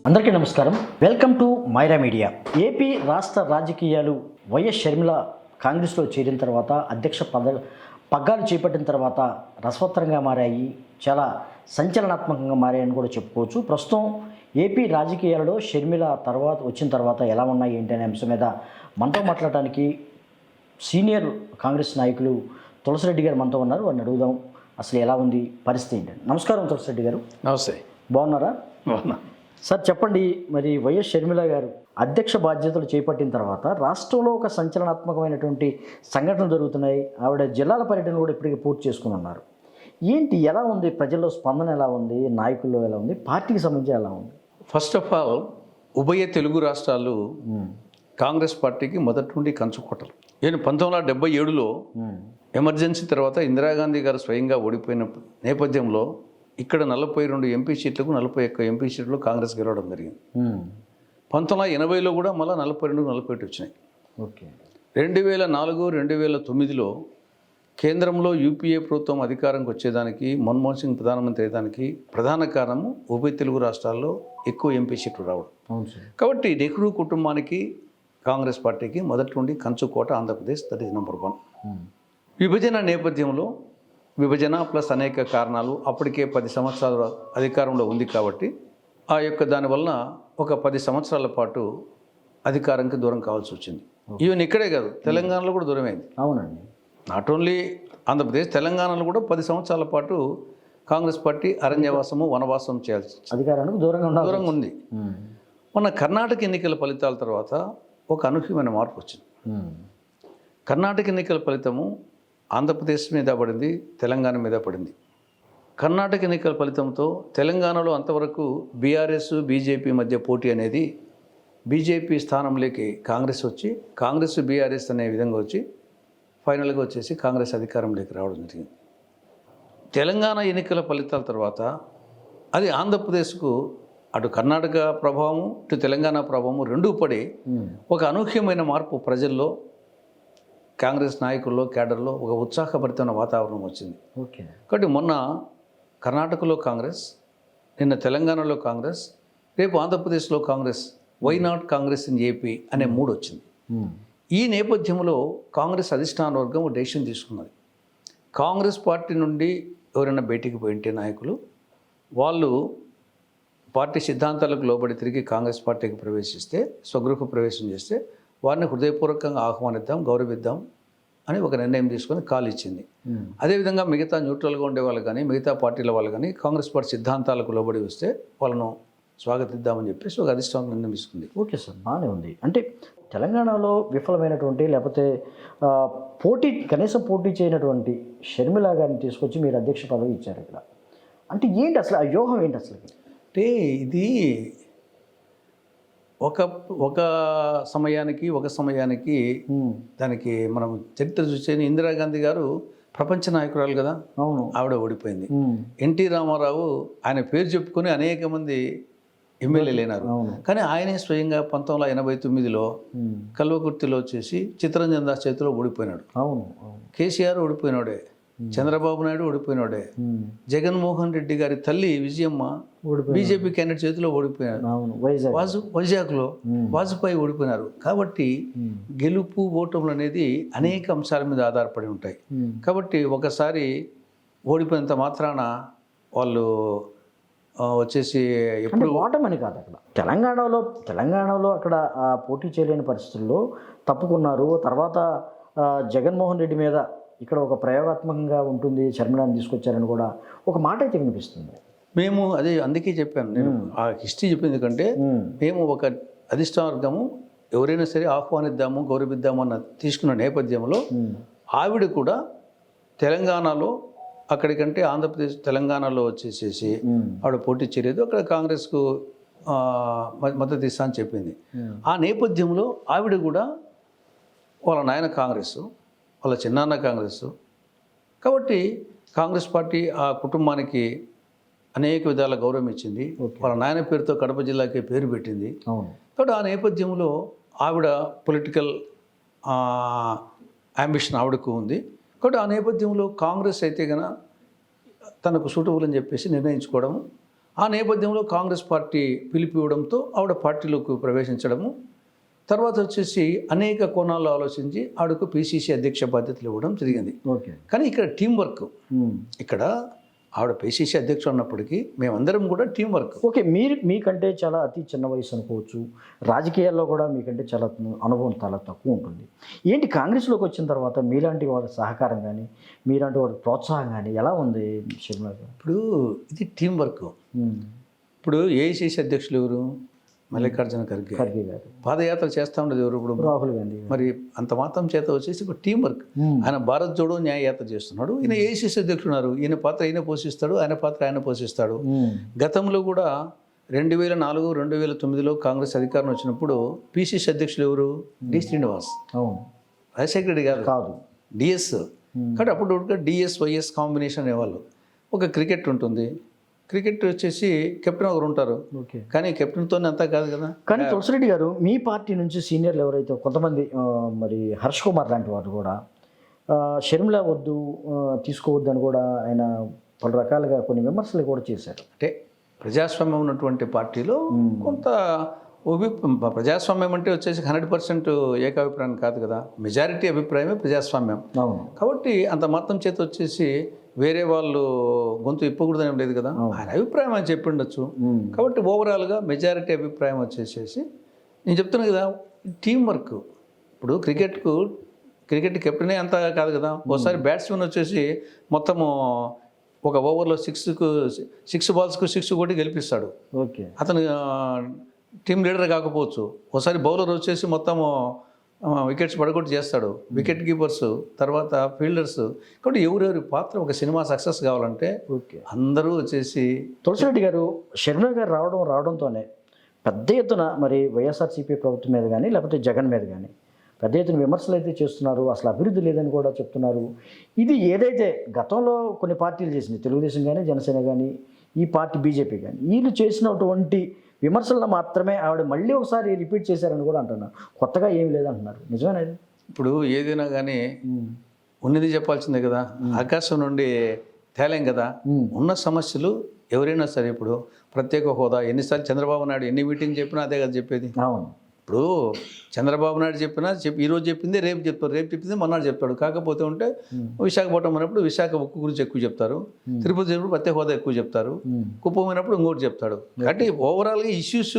అందరికీ నమస్కారం. Welcome to Myra media. AP రాష్ట్ర రాజకీయాలు వైఎస్ షర్మిల కాంగ్రెస్లో చేరిన తర్వాత అధ్యక్ష పగ్గాలు చేపట్టిన తర్వాత రసవత్తరంగా మారాయి, చాలా సంచలనాత్మకంగా మారాయని కూడా చెప్పుకోవచ్చు. ప్రస్తుతం ఏపీ రాజకీయాలలో షర్మిల వచ్చిన తర్వాత ఎలా ఉన్నాయి ఏంటి అనే అంశం మీద మనతో మాట్లాడటానికి సీనియర్ కాంగ్రెస్ నాయకులు తులసిరెడ్డి గారు మనతో ఉన్నారు. వారిని అడుగుదాం అసలు ఎలా ఉంది పరిస్థితి ఏంటండి. నమస్కారం తులసిరెడ్డి గారు. నమస్తే. బాగున్నారా? బాగున్నా సార్. చెప్పండి, మరి వైఎస్ షర్మిల గారు అధ్యక్ష బాధ్యతలు చేపట్టిన తర్వాత రాష్ట్రంలో ఒక సంచలనాత్మకమైనటువంటి సంఘటనలు జరుగుతున్నాయి. ఆవిడ జిల్లాల పర్యటన కూడా ఇప్పటికీ పూర్తి చేసుకుని ఉన్నారు. ఏంటి, ఎలా ఉంది, ప్రజల్లో స్పందన ఎలా ఉంది, నాయకుల్లో ఎలా ఉంది, పార్టీకి సంబంధించి ఎలా ఉంది? ఫస్ట్ ఆఫ్ ఆల్, ఉభయ తెలుగు రాష్ట్రాలు కాంగ్రెస్ పార్టీకి మొదటి నుండి కంచుకోటలు. నేను 1977లో ఎమర్జెన్సీ తర్వాత ఇందిరాగాంధీ గారు స్వయంగా ఓడిపోయిన నేపథ్యంలో ఇక్కడ 42 ఎంపీ సీట్లకు 41 ఎంపీ సీట్లు కాంగ్రెస్ గెలవడం జరిగింది. 1980లో కూడా మళ్ళీ 42, 41 వచ్చినాయి. ఓకే. 2004, 2009లో కేంద్రంలో యూపీఏ ప్రభుత్వం అధికారంకి వచ్చేదానికి, మన్మోహన్ సింగ్ ప్రధానమంత్రి అయ్యేదానికి ప్రధాన కారణము ఉభయ తెలుగు రాష్ట్రాల్లో ఎక్కువ ఎంపీ సీట్లు రావడం. కాబట్టి నెహ్రూ కుటుంబానికి కాంగ్రెస్ పార్టీకి మొదటి నుండి కంచుకోట ఆంధ్రప్రదేశ్, దట్ ఈజ్ నెంబర్ 1. విభజన నేపథ్యంలో, విభజన ప్లస్ అనేక కారణాలు, అప్పటికే 10 సంవత్సరాల అధికారంలో ఉంది కాబట్టి ఆ యొక్క దానివల్ల ఒక 10 సంవత్సరాల పాటు అధికారానికి దూరం కావాల్సి వచ్చింది. ఈవెన్ ఇక్కడే కాదు, తెలంగాణలో కూడా దూరమైంది. అవునండి. నాట్ ఓన్లీ ఆంధ్రప్రదేశ్, తెలంగాణలో కూడా 10 సంవత్సరాల పాటు కాంగ్రెస్ పార్టీ అరణ్యవాసము, వనవాసం చేయాల్సి అధికారానికి దూరంగా ఉంది. మొన్న కర్ణాటక ఎన్నికల ఫలితాల తర్వాత ఒక అనూహ్యమైన మార్పు వచ్చింది. కర్ణాటక ఎన్నికల ఫలితము ఆంధ్రప్రదేశ్ మీద పడింది, తెలంగాణ మీద పడింది. కర్ణాటక ఎన్నికల ఫలితంతో తెలంగాణలో అంతవరకు బీఆర్ఎస్ బీజేపీ మధ్య పోటీ అనేది బీజేపీ స్థానంలోకి కాంగ్రెస్ వచ్చి, కాంగ్రెస్ బీఆర్ఎస్ అనే విధంగా వచ్చి ఫైనల్గా వచ్చేసి కాంగ్రెస్ అధికారంలోకి రావడం జరిగింది. తెలంగాణ ఎన్నికల ఫలితాల తర్వాత అది ఆంధ్రప్రదేశ్కు అటు కర్ణాటక ప్రభావము, ఇటు తెలంగాణ ప్రభావము రెండూ పడి ఒక అనూహ్యమైన మార్పు ప్రజల్లో, కాంగ్రెస్ నాయకుల్లో, క్యాడర్లో ఒక ఉత్సాహభరితమైన వాతావరణం వచ్చింది. ఓకే. కాబట్టి మొన్న కర్ణాటకలో కాంగ్రెస్, నిన్న తెలంగాణలో కాంగ్రెస్, రేపు ఆంధ్రప్రదేశ్లో Congress. Why not Congress in AP అనే మూడు వచ్చింది. ఈ నేపథ్యంలో కాంగ్రెస్ అధిష్టాన వర్గం డెసిషన్ తీసుకున్నది. కాంగ్రెస్ పార్టీ నుండి ఎవరైనా బయటికి పోయింటే నాయకులు, వాళ్ళు పార్టీ సిద్ధాంతాలకు లోబడి తిరిగి కాంగ్రెస్ పార్టీకి ప్రవేశిస్తే, స్వగృహ ప్రవేశం చేస్తే వారిని హృదయపూర్వకంగా ఆహ్వానిద్దాం, గౌరవిద్దాం అని ఒక నిర్ణయం తీసుకొని కాల్ ఇచ్చింది. అదేవిధంగా మిగతా న్యూట్రల్గా ఉండే వాళ్ళు కానీ, మిగతా పార్టీల వాళ్ళు కానీ కాంగ్రెస్ పార్టీ సిద్ధాంతాలకు లోబడి వస్తే వాళ్ళను స్వాగతిద్దామని చెప్పేసి ఒక అధిష్టానం నిర్ణయం తీసుకుంది. ఓకే సార్, బాగానే ఉంది. అంటే తెలంగాణలో విఫలమైనటువంటి, లేకపోతే కనీసం పోటీ చేయనటువంటి షర్మిల గారిని తీసుకొచ్చి మీరు అధ్యక్ష పదవి ఇచ్చారు ఇక్కడ. అంటే ఏంటి అసలు ఆ వ్యూహం ఏంటి అసలు? అంటే ఇది ఒక సమయానికి దానికి మనం చరిత్ర చూసే, ఇందిరాగాంధీ గారు ప్రపంచ నాయకురాలు కదా, అవును, ఆవిడ ఓడిపోయింది. ఎన్టీ రామారావు ఆయన పేరు చెప్పుకొని అనేక మంది ఎమ్మెల్యేలు అయినారు. కానీ ఆయనే స్వయంగా 1989లో కల్వకుర్తిలో వచ్చేసి చిత్తరంజన్ దాస్ చేతిలో ఓడిపోయినాడు. అవును. కేసీఆర్ ఓడిపోయినాడే, చంద్రబాబు నాయుడు ఓడిపోయినాడే, జగన్మోహన్ రెడ్డి గారి తల్లి విజయమ్మ బీజేపీ క్యాండిడేట్ చేతిలో ఓడిపోయినారు. వైజాగ్లో వాజ్పేయి ఓడిపోయినారు. కాబట్టి గెలుపు ఓటములు అనేది అనేక అంశాల మీద ఆధారపడి ఉంటాయి. కాబట్టి ఒకసారి ఓడిపోయినంత మాత్రాన వాళ్ళు వచ్చేసి ఎప్పుడు ఓటమని కాదు. అక్కడ తెలంగాణలో అక్కడ పోటీ చేయలేని పరిస్థితుల్లో తప్పుకున్నారు. తర్వాత జగన్మోహన్ రెడ్డి మీద ఇక్కడ ఒక ప్రయోగాత్మకంగా ఉంటుంది, షర్మిలాని తీసుకొచ్చారని కూడా ఒక మాట అయితే వినిపిస్తుంది. మేము అదే అందుకే చెప్పాను, నేను ఆ హిస్టరీ చెప్పింది. ఎందుకంటే మేము ఒక అధిష్టాన వర్గము ఎవరైనా సరే ఆహ్వానిద్దాము, గౌరవిద్దాము అన్న తీసుకున్న నేపథ్యంలో ఆవిడ కూడా తెలంగాణలో అక్కడికంటే ఆంధ్రప్రదేశ్, తెలంగాణలో వచ్చేసేసి ఆవిడ పోటీ చేయలేదు, అక్కడ కాంగ్రెస్కు మద్దతు ఇస్తా అని చెప్పింది. ఆ నేపథ్యంలో ఆవిడ కూడా వాళ్ళ నాయన కాంగ్రెస్, వాళ్ళ చిన్నాన్న కాంగ్రెస్. కాబట్టి కాంగ్రెస్ పార్టీ ఆ కుటుంబానికి అనేక విధాల గౌరవం ఇచ్చింది. వాళ్ళ నాయన పేరుతో కడప జిల్లాకి పేరు పెట్టింది. కాబట్టి ఆ నేపథ్యంలో ఆవిడ పొలిటికల్ అంబిషన్ ఆవిడకు ఉంది. కాబట్టి ఆ నేపథ్యంలో కాంగ్రెస్ అయితే కనుక తనకు సూటబుల్ అని చెప్పేసి నిర్ణయించుకోవడం, ఆ నేపథ్యంలో కాంగ్రెస్ పార్టీ పిలుపు ఇవ్వడంతో ఆవిడ పార్టీలోకి ప్రవేశించడము, తర్వాత వచ్చేసి అనేక కోణాల్లో ఆలోచించి ఆవిడకు పిసిసి అధ్యక్ష బాధ్యతలు ఇవ్వడం జరిగింది. ఓకే. కానీ ఇక్కడ టీం వర్క్, ఇక్కడ ఆవిడ పిసిసి అధ్యక్షుడు అన్నప్పటికీ మేమందరం కూడా టీం వర్క్. ఓకే, మీకంటే చాలా అతి చిన్న వయసు అనుకోవచ్చు, రాజకీయాల్లో కూడా మీకంటే చాలా అనుభవం చాలా తక్కువ ఉంటుంది. ఏంటి కాంగ్రెస్లోకి వచ్చిన తర్వాత మీలాంటి వాళ్ళ సహకారం కానీ మీలాంటి వాళ్ళ ప్రోత్సాహం కానీ ఎలా ఉంది షర్మిల గారు? ఇప్పుడు ఇది టీం వర్క్. ఇప్పుడు ఏఐసిసి అధ్యక్షులు ఎవరు? మల్లికార్జున ఖర్గే గారు. పాదయాత్ర చేస్తూ ఉండేది ఎవరు? ఇప్పుడు రాహుల్ గాంధీ. మరి అంత మాత్రం చేత వచ్చేసి ఇప్పుడు టీం వర్క్. ఆయన భారత్ జోడో న్యాయయాత్ర చేస్తున్నాడు, ఈయన ఏఐసిసి అధ్యక్షుడు ఉన్నారు, ఈయన పాత్ర ఈయన పోషిస్తాడు, ఆయన పాత్ర ఆయన పోషిస్తాడు. గతంలో కూడా 2004, 2009లో కాంగ్రెస్ అధికారం వచ్చినప్పుడు పిసిసి అధ్యక్షులు ఎవరు? డి శ్రీనివాస్. రాజశేఖర రెడ్డి గారు కాదు, డిఎస్. కాబట్టి అప్పుడు డిఎస్ వైఎస్ కాంబినేషన్ అనేవాళ్ళు. ఒక క్రికెట్ ఉంటుంది, క్రికెట్ వచ్చేసి కెప్టెన్ ఒకరు ఉంటారు, కానీ కెప్టెన్తో అంతా కాదు కదా. కానీ తులసిరెడ్డి గారు మీ పార్టీ నుంచి సీనియర్లు ఎవరైతే కొంతమంది మరి హర్ష్ కుమార్ లాంటి వారు కూడా షర్మిల వద్దు తీసుకోవద్దు అని కూడా ఆయన పలు రకాలుగా కొన్ని విమర్శలు కూడా చేశారు. అంటే ప్రజాస్వామ్యం ఉన్నటువంటి పార్టీలో కొంత ప్రజాస్వామ్యం అంటే వచ్చేసి 100% ఏకాభిప్రాయం కాదు కదా, మెజారిటీ అభిప్రాయమే ప్రజాస్వామ్యం. కాబట్టి అంత మాత్రం చేత వచ్చేసి వేరే వాళ్ళు గొంతు ఇప్పకూడదని ఏం లేదు కదా, ఆయన అభిప్రాయం అని చెప్పిండొచ్చు. కాబట్టి ఓవరాల్గా మెజారిటీ అభిప్రాయం వచ్చేసేసి నేను చెప్తున్నాను కదా, టీం వర్క్. ఇప్పుడు క్రికెట్ కెప్టెనే అంతా కాదు కదా, ఒకసారి బ్యాట్స్మెన్ వచ్చేసి మొత్తము ఒక ఓవర్లో 6 బాల్స్కు 6 కొట్టి గెలిపిస్తాడు. ఓకే, అతను టీం లీడర్ కాకపోవచ్చు. ఒకసారి బౌలర్ వచ్చేసి మొత్తము వికెట్స్ పడగొట్టి చేస్తాడు, వికెట్ కీపర్స్, తర్వాత ఫీల్డర్స్. కాబట్టి ఎవరెవరి పాత్ర ఒక సినిమా సక్సెస్ కావాలంటే అందరూ వచ్చేసి. తులసిరెడ్డి గారు షర్మిల గారు రావడంతోనే పెద్ద ఎత్తున మరి వైఎస్ఆర్సీపీ ప్రభుత్వం మీద కానీ లేకపోతే జగన్ మీద కానీ పెద్ద ఎత్తున విమర్శలు అయితే చేస్తున్నారు, అసలు అభివృద్ధి లేదని కూడా చెప్తున్నారు. ఇది ఏదైతే గతంలో కొన్ని పార్టీలు చేసింది, తెలుగుదేశం కానీ జనసేన కానీ ఈ పార్టీ బీజేపీ కానీ వీళ్ళు చేసినటువంటి విమర్శలను మాత్రమే ఆవిడ మళ్ళీ ఒకసారి రిపీట్ చేశారని కూడా అంటున్నారు, కొత్తగా ఏమి లేదంటున్నారు. నిజమేనా? ఇప్పుడు ఏదైనా కానీ ఉన్నది చెప్పాల్సిందే కదా, ఆకాశం నుండి తేలేం కదా. ఉన్న సమస్యలు ఎవరైనా సరే, ఇప్పుడు ప్రత్యేక హోదా ఎన్నిసార్లు చంద్రబాబు నాయుడు ఎన్ని మీటింగ్ చెప్పినా అదే కదా చెప్పేది. అవును, ఇప్పుడు చంద్రబాబు నాయుడు చెప్పినా ఈరోజు చెప్పింది రేపు చెప్తారు, రేపు చెప్పింది మొన్నాడు చెప్తాడు. కాకపోతే ఉంటే విశాఖపట్నం అయినప్పుడు విశాఖ ఉక్కు గురించి ఎక్కువ చెప్తారు, తిరుపతి అయినప్పుడు ప్రత్యేక హోదా ఎక్కువ చెప్తారు, కుప్పం అయినప్పుడు ఇంకోటి చెప్తాడు. కాబట్టి ఓవరాల్గా ఇష్యూస్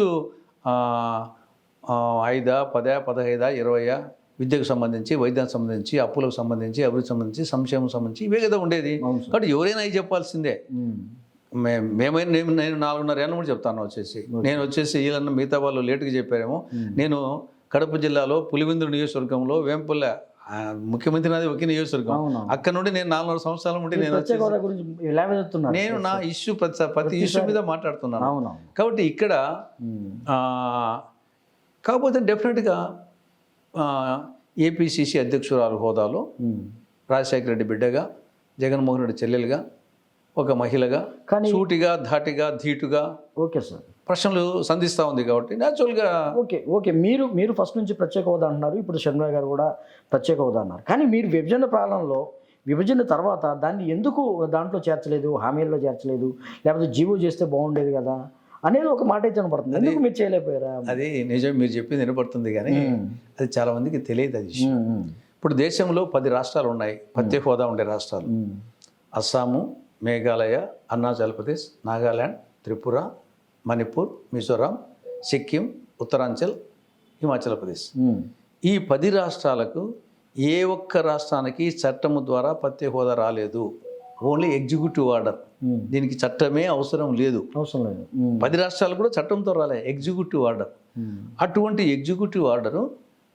5, 10, 15, 20 విద్యకు సంబంధించి, వైద్యానికి సంబంధించి, అప్పులకు సంబంధించి, అభివృద్ధి సంబంధించి, సంక్షేమం సంబంధించి ఇవే కదా ఉండేది. కాబట్టి ఎవరైనా అవి చెప్పాల్సిందే. నేను 4.5 ఏళ్ళ ముందు చెప్తాను వచ్చేసి. నేను వచ్చేసి వీళ్ళన్న మిగతా వాళ్ళు లేటుగా చెప్పారేమో. నేను కడప జిల్లాలో పులివెందుల నియోజకవర్గంలో వేంపల్లె ముఖ్యమంత్రి నాది ఒకే నియోజకవర్గం. అక్కడ నుండి నేను 4 సంవత్సరాల నుండి నేను నా ఇష్యూ ప్రతి ఇష్యూ మీద మాట్లాడుతున్నాను. కాబట్టి ఇక్కడ కాకపోతే డెఫినెట్గా ఏపీసీసీ అధ్యక్షురాలు హోదాలో రాజశేఖర రెడ్డి బిడ్డగా, జగన్మోహన్ రెడ్డి చెల్లెలుగా, ఒక మహిళగా కానీ సూటిగా, ధాటిగా, ధీటుగా ప్రశ్నలు సంధిస్తూ ఉంది. కాబట్టి న్యాచురల్గా ఓకే మీరు ఫస్ట్ నుంచి ప్రత్యేక హోదా అంటున్నారు, ఇప్పుడు షర్మిల గారు కూడా ప్రత్యేక హోదా అన్నారు. కానీ మీరు విభజన పాలనలో, విభజన తర్వాత దాన్ని ఎందుకు దాంట్లో చేర్చలేదు, హామీల్లో చేర్చలేదు, లేకపోతే జీవో చేస్తే బాగుండేది కదా అనేది ఒక మాట అయితే వినపడుతుంది. ఎందుకు మీరు చేయలేకపోయారా? అది నిజం, మీరు చెప్పింది వినపడుతుంది, కానీ అది చాలా మందికి తెలియదు అది. ఇప్పుడు దేశంలో 10 రాష్ట్రాలు ఉన్నాయి, ప్రత్యేక హోదా ఉండే రాష్ట్రాలు. అస్సాము, మేఘాలయ, అరుణాచల్ ప్రదేశ్, నాగాల్యాండ్, త్రిపుర, మణిపూర్, మిజోరాం, సిక్కిం, ఉత్తరాంచల్, హిమాచల్ ప్రదేశ్. ఈ 10 రాష్ట్రాలకు ఏ ఒక్క రాష్ట్రానికి చట్టము ద్వారా ప్రత్యేక హోదా రాలేదు. ఓన్లీ ఎగ్జిక్యూటివ్ ఆర్డర్, దీనికి చట్టమే అవసరం లేదు. 10 రాష్ట్రాలు కూడా చట్టంతో రాలే, ఎగ్జిక్యూటివ్ ఆర్డర్. అటువంటి ఎగ్జిక్యూటివ్ ఆర్డరు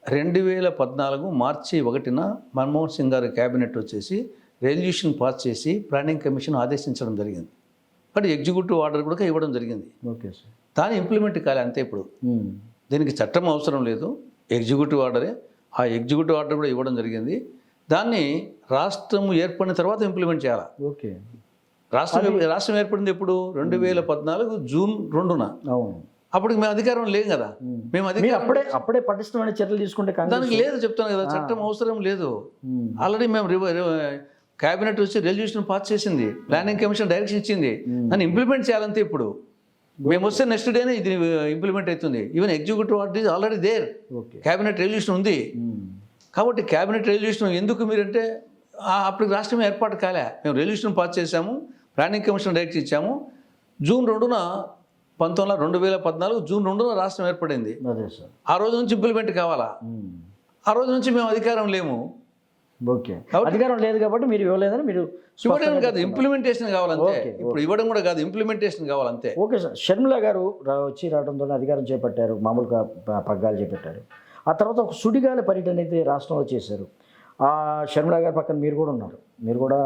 2014 మార్చి 1న మన్మోహన్ సింగ్ గారి క్యాబినెట్ వచ్చేసి రెజల్యూషన్ పాస్ చేసి ప్లానింగ్ కమిషన్ ఆదేశించడం జరిగింది. బట్ ఎగ్జిక్యూటివ్ ఆర్డర్ కూడా ఇవ్వడం జరిగింది. దాన్ని ఇంప్లిమెంట్ కాలే అంతే. ఇప్పుడు దీనికి చట్టం అవసరం లేదు, ఎగ్జిక్యూటివ్ ఆర్డరే. ఆ ఎగ్జిక్యూటివ్ ఆర్డర్ కూడా ఇవ్వడం జరిగింది. దాన్ని రాష్ట్రం ఏర్పడిన తర్వాత ఇంప్లిమెంట్ చేయాలి. రాష్ట్రం ఏర్పడింది ఎప్పుడు? 2014 జూన్ 2న. అప్పుడు మేము అధికారం లేం కదా, మేము అప్పుడే పటిష్టమైన చర్యలు తీసుకుంటే దానికి లేదు చెప్తాను కదా, చట్టం అవసరం లేదు. ఆల్రెడీ మేము క్యాబినెట్ వచ్చి రెజల్యూషన్ పాస్ చేసింది, ప్లానింగ్ కమిషన్ డైరెక్షన్ ఇచ్చింది, దాన్ని ఇంప్లిమెంట్ చేయాలంతే. ఇప్పుడు మేము వస్తే నెక్స్ట్ డేనే ఇది ఇంప్లిమెంట్ అవుతుంది. Even executive order is already there, okay. Cabinet resolution ఉంది. కాబట్టి క్యాబినెట్ రెజల్యూషన్ ఎందుకు మీరంటే అప్పుడు రాష్ట్రం ఏర్పాటు కాలే. మేము రెజల్యూషన్ పాస్ చేశాము, ప్లానింగ్ కమిషన్ డైరెక్ట్ ఇచ్చాము. జూన్ 2న 2014 జూన్ 2న రాష్ట్రం ఏర్పడింది. అదే సార్. ఆ రోజు నుంచి ఇంప్లిమెంట్ కావాలా? ఆ రోజు నుంచి మేము అధికారం లేము. ఓకే. అధికారం లేదు కాబట్టి మీరు ఇవ్వలేదని మీరు ఇవ్వడం కాదు, ఇంప్లిమెంటేషన్ కావాలంతే. ఇప్పుడు ఇవ్వడం కూడా కాదు, ఇంప్లిమెంటేషన్ కావాలంతే. Okay sir. షర్మిల గారు రావడంతో అధికారం చేపట్టారు, మామూలుగా పగ్గాలు చేపట్టారు. ఆ తర్వాత ఒక సుడిగాలి పర్యటన అయితే రాష్ట్రంలో చేశారు. ఆ షర్మిల గారి పక్కన మీరు కూడా ఉన్నారు, మీరు కూడా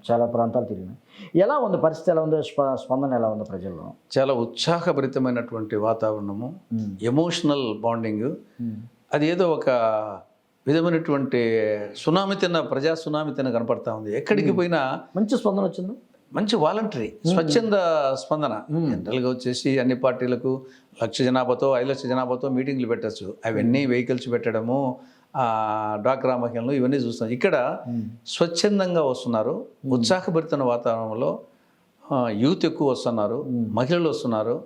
చాలా ప్రాంతాలు తిరిగినాయి. ఎలా ఉంది పరిస్థితి, ఎలా ఉంది, స్పందన ఎలా ఉంది ప్రజల్లో? చాలా ఉత్సాహభరితమైనటువంటి వాతావరణము, ఎమోషనల్ బాండింగ్. అది ఏదో ఒక విధమైనటువంటి సునామీ ప్రజా సునామీ కనపడతా ఉంది. ఎక్కడికి పోయినా మంచి స్పందన వచ్చింది. మంచి వాలంటరీ స్వచ్ఛంద స్పందన. జనరల్గా వచ్చేసి అన్ని పార్టీలకు 1,00,000 జనాభాతో 5,00,000 జనాభాతో మీటింగ్లు పెట్టచ్చు. అవన్నీ వెహికల్స్ పెట్టడము, డ్వాక్రా మహిళలు ఇవన్నీ చూస్తాం. ఇక్కడ స్వచ్ఛందంగా వస్తున్నారు. ఉత్సాహభరిత వాతావరణంలో యూత్ ఎక్కువ వస్తున్నారు, మహిళలు వస్తున్నారు.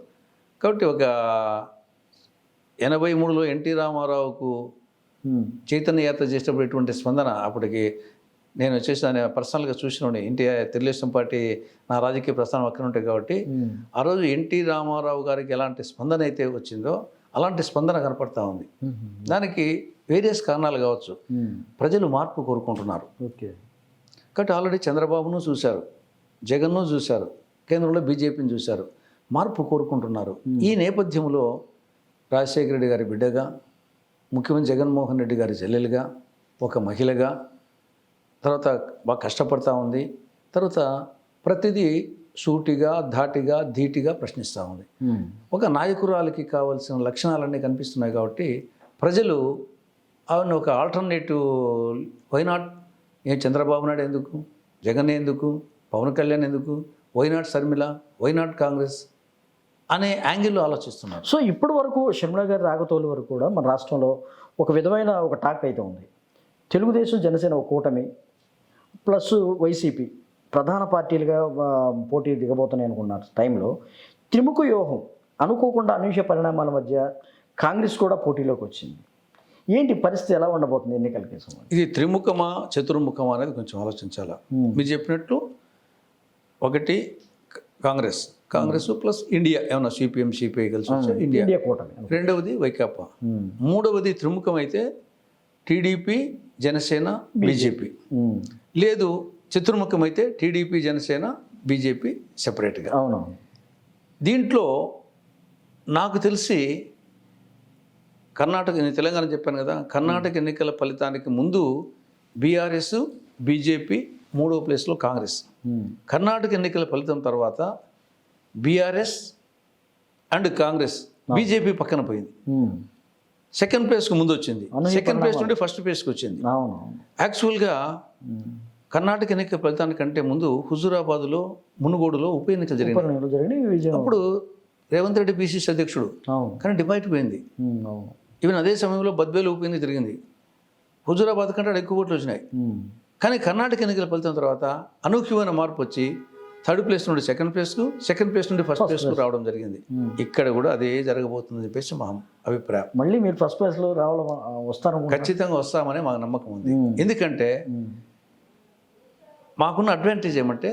కాబట్టి ఒక 83లో ఎన్టీ రామారావుకు చైతన్య యాత్ర చేసేటప్పుడు ఎటువంటి స్పందన, అప్పటికి నేను వచ్చేసి దాన్ని పర్సనల్గా చూసినోడి. తెలుగుదేశం పార్టీ నా రాజకీయ ప్రస్థానం అక్కడ ఉంటాయి కాబట్టి ఆ రోజు ఎన్టీ రామారావు గారికి ఎలాంటి స్పందన అయితే వచ్చిందో అలాంటి స్పందన కనపడతా ఉంది. దానికి వేరియస్ కారణాలు కావచ్చు. ప్రజలు మార్పు కోరుకుంటున్నారు. ఓకే. కాబట్టి ఆల్రెడీ చంద్రబాబును చూశారు, జగన్ను చూశారు, కేంద్రంలో బీజేపీని చూశారు, మార్పు కోరుకుంటున్నారు. ఈ నేపథ్యంలో రాజశేఖర రెడ్డి గారి బిడ్డగా, ముఖ్యమంత్రి జగన్మోహన్ రెడ్డి గారి చెల్లెలుగా, ఒక మహిళగా, తర్వాత బాగా కష్టపడతా ఉంది. తర్వాత ప్రతిదీ సూటిగా, ధాటిగా, ధీటిగా ప్రశ్నిస్తూ ఉంది. ఒక నాయకురాలికి కావాల్సిన లక్షణాలన్నీ కనిపిస్తున్నాయి. కాబట్టి ప్రజలు అవును ఒక ఆల్టర్నేటివ్ వైనాట్, చంద్రబాబు నాయుడు ఎందుకు, జగన్ ఎందుకు, పవన్ కళ్యాణ్ ఎందుకు, వైనాట్ షర్మిల, వైనాట్ కాంగ్రెస్ అనే యాంగిల్లో ఆలోచిస్తున్నారు. సో ఇప్పటి వరకు షర్మిల గారి రాకతోలు వరకు కూడా మన రాష్ట్రంలో ఒక విధమైన ఒక టాక్ అయితే ఉంది. తెలుగుదేశం, జనసేన ఒక కూటమి ప్లస్ వైసీపీ ప్రధాన పార్టీలుగా పోటీ దిగబోతున్నాయి అనుకున్నారు టైంలో త్రిముఖ వ్యూహం అనుకోకుండా అనూహ్య పరిణామాల మధ్య కాంగ్రెస్ కూడా పోటీలోకి వచ్చింది. ఏంటి పరిస్థితి, ఎలా ఉండబోతుంది ఎన్నికల కేసు? ఇది త్రిముఖమా చతుర్ముఖమా అనేది కొంచెం ఆలోచించాలా. మీరు చెప్పినట్టు ఒకటి కాంగ్రెస్ ప్లస్ ఇండియా, ఏమన్నా సిపిఎం సిపిఐ కలిసి ఇండియా కూటమి. రెండవది వైకాపా. మూడవది త్రిముఖం అయితే టీడీపీ, జనసేన, బీజేపీ. లేదు చతుర్ముఖం అయితే టీడీపీ, జనసేన, బీజేపీ సెపరేట్గా. అవును. దీంట్లో నాకు తెలిసి కర్ణాటక, నేను తెలంగాణ చెప్పాను కదా, కర్ణాటక ఎన్నికల ఫలితానికి ముందు బీఆర్ఎస్, బీజేపీ, 3వ ప్లేస్లో కాంగ్రెస్. కర్ణాటక ఎన్నికల ఫలితం తర్వాత బీఆర్ఎస్ అండ్ కాంగ్రెస్, బీజేపీ పక్కన పోయింది. సెకండ్ ప్లేస్కి ముందు వచ్చింది, సెకండ్ ప్లేస్ నుండి ఫస్ట్ ప్లేస్కి వచ్చింది. యాక్చువల్గా కర్ణాటక ఎన్నికల ఫలితానికంటే ముందు హుజూరాబాద్లో, మునుగోడులో ఉప ఎన్నికలు జరిగినాయి. అప్పుడు రేవంత్ రెడ్డి పిసిసి అధ్యక్షుడు, కానీ డిబైట్ పోయింది. ఈవెన్ అదే సమయంలో బద్వేలు ఉప ఎన్నిక జరిగింది. హుజూరాబాద్ కంటే ఎక్కువ ఓట్లు వచ్చినాయి. కానీ కర్ణాటక ఎన్నికల ఫలితం తర్వాత అనూహ్యమైన మార్పు వచ్చి థర్డ్ ప్లేస్ నుండి సెకండ్ ప్లేస్కు, సెకండ్ ప్లేస్ నుండి ఫస్ట్ ప్లేస్కు రావడం జరిగింది. ఇక్కడ కూడా అదే జరగబోతుందని చెప్పేసి మా అభిప్రాయం. మళ్ళీ మీరు ఫస్ట్ ప్లేస్లో వస్తారు? ఖచ్చితంగా వస్తామని మాకు నమ్మకం ఉంది. ఎందుకంటే మాకున్న అడ్వాంటేజ్ ఏమంటే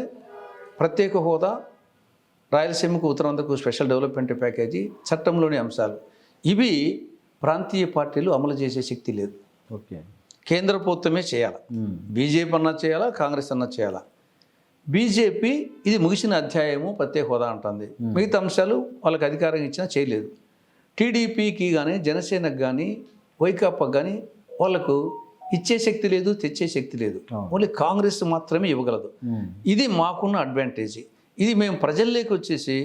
ప్రత్యేక హోదా, రాయలసీమకు, ఉత్తరాంధ్రకు స్పెషల్ డెవలప్మెంట్ ప్యాకేజీ, చట్టంలోని అంశాలు ఇవి ప్రాంతీయ పార్టీలు అమలు చేసే శక్తి లేదు. ఓకే. కేంద్ర ప్రభుత్వమే చేయాలి. బీజేపీ అన్నా చేయాలా, కాంగ్రెస్ అన్నా చేయాలా. బీజేపీ ఇది ముగిసిన అధ్యాయము, ప్రత్యేక హోదా అంటుంది. మిగతా అంశాలు వాళ్ళకి అధికారం ఇచ్చినా చేయలేదు. టీడీపీకి కానీ, జనసేనకు కానీ, వైకాపాకు కానీ వాళ్లకు ఇచ్చే శక్తి లేదు, తెచ్చే శక్తి లేదు. ఓన్లీ కాంగ్రెస్ మాత్రమే ఇవ్వగలదు. ఇది మాకున్న అడ్వాంటేజ్. ఇది మేము ప్రజల్లోకి వచ్చేసి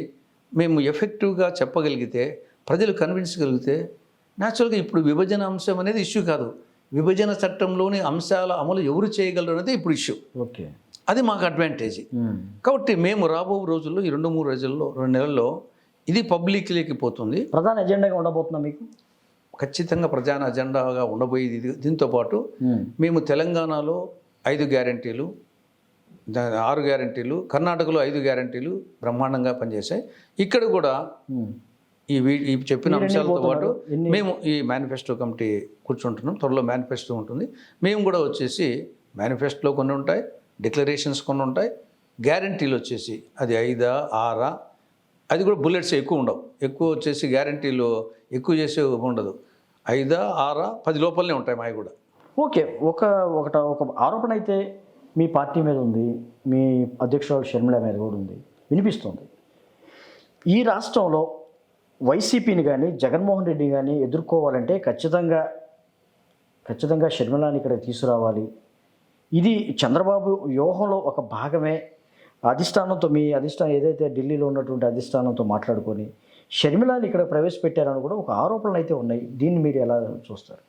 మేము ఎఫెక్టివ్గా చెప్పగలిగితే, ప్రజలు కన్విన్స్ న్యాచురల్గా ఇప్పుడు విభజన అంశం అనేది ఇష్యూ కాదు. విభజన చట్టంలోని అంశాల అమలు ఎవరు చేయగలరు అనేది ఇప్పుడు ఇష్యూ. ఓకే. అది మాకు అడ్వాంటేజ్. కాబట్టి మేము రాబో రోజుల్లో ఈ 2 నెలల్లో ఇది పబ్లిక్లోకి పోతుంది. ప్రధాన ఎజెండాగా ఉండబోతుందా మీకు? ఖచ్చితంగా ప్రధాన అజెండాగా ఉండబోయేది. దీంతో పాటు మేము తెలంగాణలో 5 గ్యారెంటీలు, 6 గ్యారంటీలు, కర్ణాటకలో 5 గ్యారంటీలు బ్రహ్మాండంగా పనిచేశాయి. ఇక్కడ కూడా ఈ చెప్పిన అంశాలతో పాటు మేము ఈ మేనిఫెస్టో కమిటీ కూర్చుంటున్నాం. త్వరలో మేనిఫెస్టో ఉంటుంది. మేము కూడా వచ్చేసి మేనిఫెస్టోలో కొన్ని ఉంటాయి, డిక్లరేషన్స్ కొన్ని ఉంటాయి, గ్యారంటీలు వచ్చేసి అది 5, 6, అది కూడా బుల్లెట్స్ ఎక్కువ ఉండవు. ఎక్కువ వచ్చేసి గ్యారంటీలు ఎక్కువ చేసే ఉండదు. 5, 6, 10 లోపలనే ఉంటాయి మావి కూడా. ఓకే, ఒక ఆరోపణ అయితే మీ పార్టీ మీద ఉంది, మీ అధ్యక్షురాలు షర్మిల మీద కూడా ఉంది, వినిపిస్తుంది. ఈ రాష్ట్రంలో వైసీపీని కానీ జగన్మోహన్ రెడ్డి కానీ ఎదుర్కోవాలంటే ఖచ్చితంగా షర్మిలాని ఇక్కడ తీసుకురావాలి. ఇది చంద్రబాబు వ్యూహంలో ఒక భాగమే. అధిష్టానంతో మీ అధిష్టానం ఏదైతే ఢిల్లీలో ఉన్నటువంటి అధిష్టానంతో మాట్లాడుకొని షర్మిలాని ఇక్కడ ప్రవేశపెట్టారని కూడా ఒక ఆరోపణలు అయితే ఉన్నాయి. దీన్ని మీరు ఎలా చూస్తారు?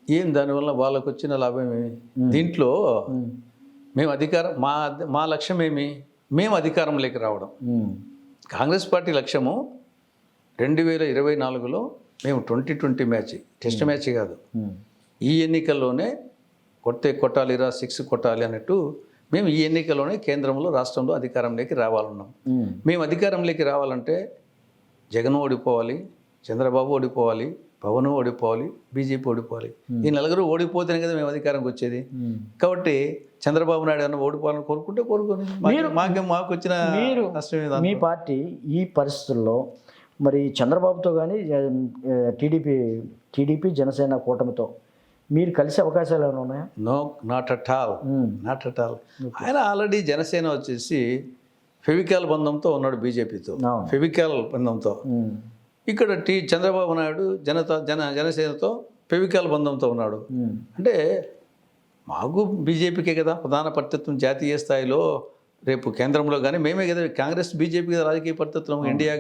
ఏం దానివల్ల వాళ్ళకు వచ్చిన లాభం ఏమి? దీంట్లో మేము మా లక్ష్యం ఏమి? మేము అధికారంలోకి రావడం. కాంగ్రెస్ పార్టీ లక్ష్యము 2024లో మేము 2020 మ్యాచ్, టెస్ట్ మ్యాచ్ కాదు, ఈ ఎన్నికల్లోనే కొట్టాలిరా 6 కొట్టాలి అన్నట్టు మేము ఈ ఎన్నికల్లోనే కేంద్రంలో రాష్ట్రంలో అధికారంలోకి రావాలన్నాం. మేము అధికారంలోకి రావాలంటే జగన్ ఓడిపోవాలి, చంద్రబాబు ఓడిపోవాలి, పవన్ ఓడిపోవాలి, బీజేపీ ఓడిపోవాలి. ఈ నలుగురు ఓడిపోతేనే కదా మేము అధికారంకి వచ్చేది. కాబట్టి చంద్రబాబు నాయుడు అన్న ఓడిపోవాలని కోరుకొని మాకు వచ్చిన నష్టం. మీ పార్టీ ఈ పరిస్థితుల్లో మరి చంద్రబాబుతో కానీ టీడీపీ జనసేన కూటమితో మీరు కలిసే అవకాశాలు ఏమైనా ఉన్నాయా? No, not at all. ఆయన ఆల్రెడీ జనసేన వచ్చేసి ఫెవికాల్ బంధంతో ఉన్నాడు బీజేపీతో, ఫెవికాల్ బంధంతో. ఇక్కడ చంద్రబాబు నాయుడు జనసేనతో ఫెవికాల్ బంధంతో ఉన్నాడు. అంటే మాకు బీజేపీకే కదా ప్రధాన పర్తత్వం జాతీయ స్థాయిలో, రేపు కేంద్రంలో కానీ మేమే కదా, కాంగ్రెస్ బీజేపీ కదా రాజకీయ పర్తత్వం, ఎన్డీఏ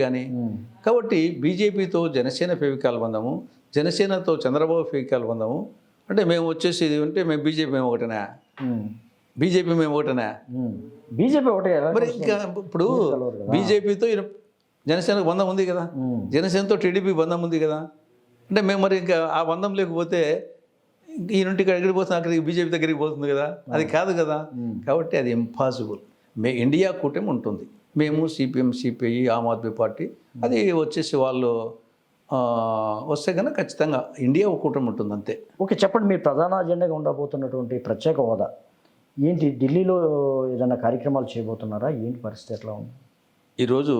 కానీ. కాబట్టి బీజేపీతో జనసేన ఫెవికాల్ బంధము, జనసేనతో చంద్రబాబు ఫెవికాల్ బంధము. అంటే మేము వచ్చేసి ఇది ఉంటే మేము బీజేపీ మేము ఒకటేనా? బీజేపీ ఒకటే. మరి ఇంకా ఇప్పుడు బీజేపీతో జనసేనకు బంధం ఉంది కదా, జనసేనతో టీడీపీ బంధం ఉంది కదా. అంటే మేము మరి ఇంకా ఆ బంధం లేకపోతే ఈ నుండి ఎక్కడికి పోతుంది, అక్కడికి బీజేపీ దగ్గరికి పోతుంది కదా, అది కాదు కదా. కాబట్టి అది ఇంపాసిబుల్. ఇండియా కూటమి ఉంటుంది, మేము CPM, CPI, Aam Aadmi party, అది వచ్చేసి వాళ్ళు వస్తే కనుక ఖచ్చితంగా ఇండియా కూటమి ఉంటుంది అంతే. ఓకే, చెప్పండి, మీరు ప్రధాన అజెండాగా ఉండబోతున్నటువంటి ప్రత్యేక హోదా ఏంటి? ఢిల్లీలో ఏదైనా కార్యక్రమాలు చేయబోతున్నారా? ఏంటి పరిస్థితి ఎట్లా ఉంది? ఈరోజు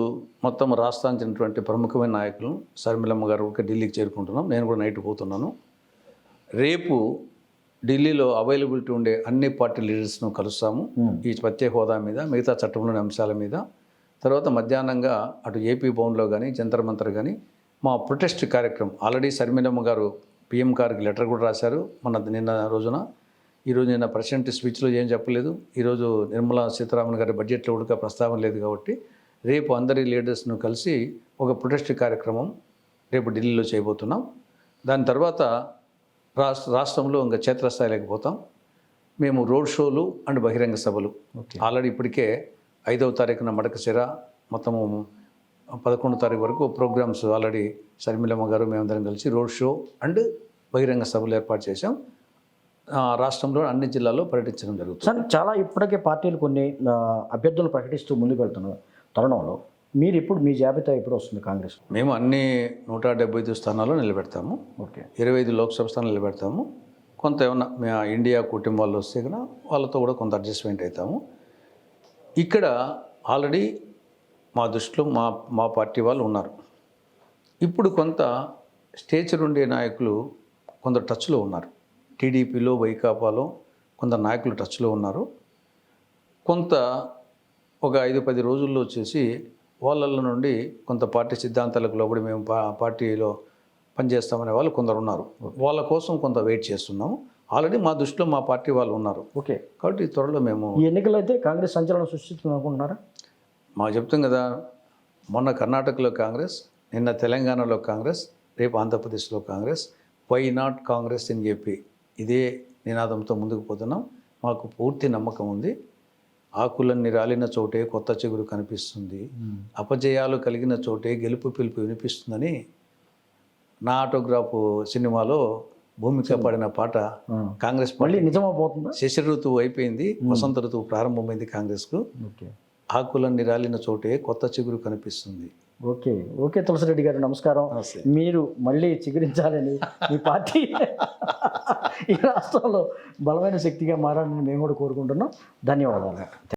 మొత్తం రాష్ట్రానికి చెందినటువంటి ప్రముఖమైన నాయకులు షర్మిలమ్మ గారు ఒక ఢిల్లీకి చేరుకుంటున్నాం. నేను కూడా నైట్ పోతున్నాను. రేపు ఢిల్లీలో అవైలబిలిటీ ఉండే అన్ని పార్టీ లీడర్స్ను కలుస్తాము ఈ ప్రత్యేక హోదా మీద, మిగతా చట్టంలోని అంశాల మీద. తర్వాత మధ్యాహ్నంగా అటు ఏపీ భవన్లో కానీ జంతర్ మంతర్ కానీ మా ప్రొటెస్ట్ కార్యక్రమం ఆల్రెడీ షర్మిలమ్మ గారు పిఎం గారికి లెటర్ కూడా రాశారు నిన్న రోజున. ఈరోజు నిన్న ప్రెసిడెంట్ స్పీచ్లో ఏం చెప్పలేదు. ఈరోజు నిర్మలా సీతారామన్ గారి బడ్జెట్లో కూడా ప్రస్తావన లేదు. కాబట్టి రేపు అందరి లీడర్స్ను కలిసి ఒక ప్రొటెస్ట్ కార్యక్రమం రేపు ఢిల్లీలో చేయబోతున్నాం. దాని తర్వాత రాష్ట్రంలో ఇంకా క్షేత్రస్థాయిలోకి పోతాం. మేము రోడ్ షోలు అండ్ బహిరంగ సభలు ఆల్రెడీ ఇప్పటికే 5వ తారీఖున మడకశిర, మొత్తము 11వ తారీఖు వరకు ప్రోగ్రామ్స్ ఆల్రెడీ షర్మిలమ్మ గారు మేమందరం కలిసి రోడ్ షో అండ్ బహిరంగ సభలు ఏర్పాటు చేశాం. రాష్ట్రంలో అన్ని జిల్లాల్లో పర్యటించడం జరుగుతుంది. సార్, చాలా ఇప్పటికే పార్టీలు కొన్ని అభ్యర్థులు ప్రకటిస్తూ ముందుకు వెళ్తున్న తరుణంలో మీరు ఇప్పుడు మీ జాబితా ఎప్పుడు వస్తుంది కాంగ్రెస్? మేము అన్ని 175 స్థానాల్లో నిలబెడతాము. ఓకే, 25 లోక్సభ స్థానాలు నిలబెడతాము. కొంత ఏమన్నా ఇండియా కూటమి వాళ్ళు వస్తే కన్నా వాళ్ళతో కూడా కొంత అడ్జస్ట్మెంట్ అవుతాము. ఇక్కడ ఆల్రెడీ మా దృష్టిలో మా పార్టీ వాళ్ళు ఉన్నారు. ఇప్పుడు కొంత స్టేచర్ ఉండే నాయకులు కొంత టచ్లో ఉన్నారు. టీడీపీలో, వైకాపాలో కొంత నాయకులు టచ్లో ఉన్నారు. కొంత ఒక 5-10 రోజుల్లో వచ్చేసి వాళ్ళ నుండి కొంత పార్టీ సిద్ధాంతాలకు లోబడి మేము పార్టీలో పనిచేస్తామనే వాళ్ళు కొందరు ఉన్నారు. వాళ్ళ కోసం కొంత వెయిట్ చేస్తున్నాము. ఆల్రెడీ మా దృష్టిలో మా పార్టీ వాళ్ళు ఉన్నారు. ఓకే, కాబట్టి త్వరలో మేము ఈ ఎన్నికల్లో అయితే కాంగ్రెస్ సంచలనం సృష్టిస్తుంది అనుకుంటున్నారా? మాకు చెప్తాం కదా, మొన్న కర్ణాటకలో కాంగ్రెస్, నిన్న తెలంగాణలో కాంగ్రెస్, రేపు ఆంధ్రప్రదేశ్లో కాంగ్రెస్. వై నాట్ కాంగ్రెస్ అని చెప్పి ఇదే నినాదంతో ముందుకు పోతున్నాం. మాకు పూర్తి నమ్మకం ఉంది. ఆకులన్నీ రాలిన చోటే కొత్త చిగురు కనిపిస్తుంది, అపజయాలు కలిగిన చోటే గెలుపు పిలుపు వినిపిస్తుందని నా ఆటోగ్రాఫ్ సినిమాలో భూమిక పాడిన పాట కాంగ్రెస్ మళ్ళీ నిజమైపోతుందా? శశి ఋతువు అయిపోయింది, వసంత ఋతువు ప్రారంభమైంది కాంగ్రెస్కు. ఓకే ఆకులన్నీ రాలిన చోటే కొత్త చిగురు కనిపిస్తుంది. ఓకే ఓకే తులసిరెడ్డి గారు నమస్కారం. మీరు మళ్ళీ చిగురించాలని మీ పార్టీ ఈ రాష్ట్రంలో బలమైన శక్తిగా మారాలని మేము కూడా కోరుకుంటున్నాం. ధన్యవాదాలు.